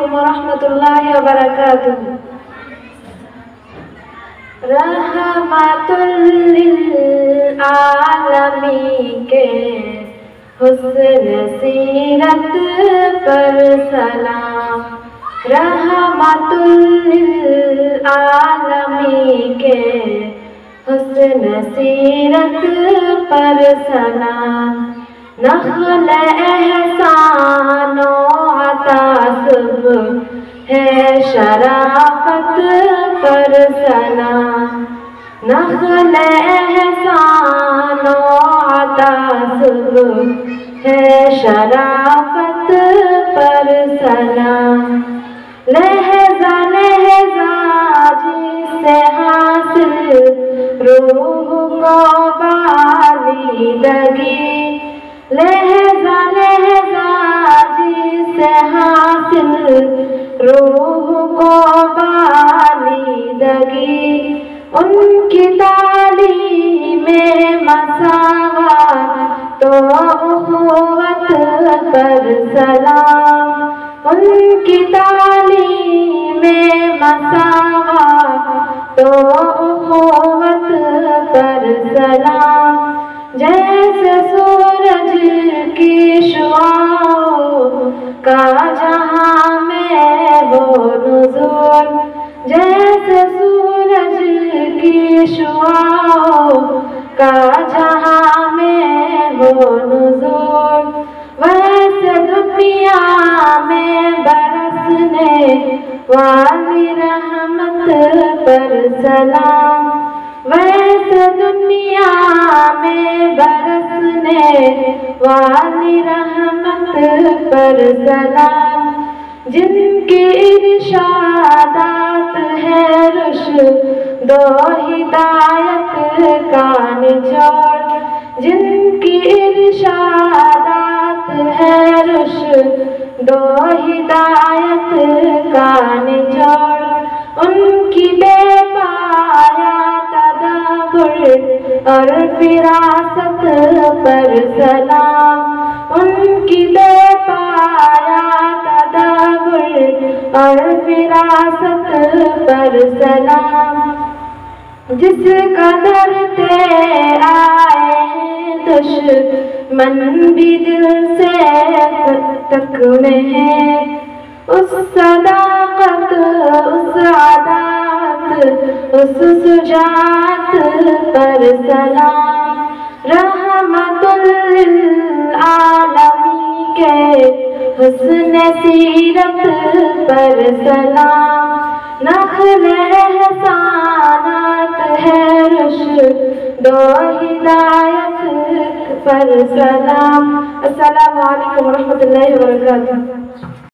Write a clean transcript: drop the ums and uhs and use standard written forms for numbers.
अस्सलामुअलैकुम वरहमतुल्लाहि वबरकातुहू। रहमतुल लिल आलमीन के हुस्न सीरत पर सलाम। रहमतुल लिल आलमीन के हुस्न सीरत पर सलाम। नख्ल एहसानो अता सुब्ह है शराफत पर सलाम। नख्ल एहसानो अता सुब्ह है शराफत पर सलाम। लहज़ा लहज़ा जिससे हासिल रूह को बालिदगी। लहज़ा लहज़ा जिससे हासिल रूह को बालिदगी। उनकी तालीम में मसावत तो उख़्वत पर सलाम। उनकी तालीम में मसावत तो उख़्वत पर सलाम। जैसे सूरज की शुआओं का जहां में हो नुज़ूर। जैसे सूरज की शुआओं का जहां में हो नुज़ूर। वैसे दुनिया में बरसने वाली रहमत पर सलाम। वैसे दुनिया में बरसने वाली रहमत पर सलाम। जिनकी इरशादात है रुश्दो हिदायत का निचोड़। जिनकी इरशादात है रुश्दो हिदायत का निचोड़। उनकी बेपाया और फिरासत पर सलाम। उनकी बेपाया तदब्बुर और फिरासत पर सलाम। जिस कदर ते आए हैं दुश्मन भी दिल से तक में है। उस सदाकत उस आदात उस सुजात पर सलाम। रहमतुल लिल आलमीन के हुस्न सीरत पर सलाम। नख्ल एहसानात है रुश्दो हिदायत पर सलाम। अस्सलामु अलैकुम वरहमतुल्लाहि वबरकातुहू।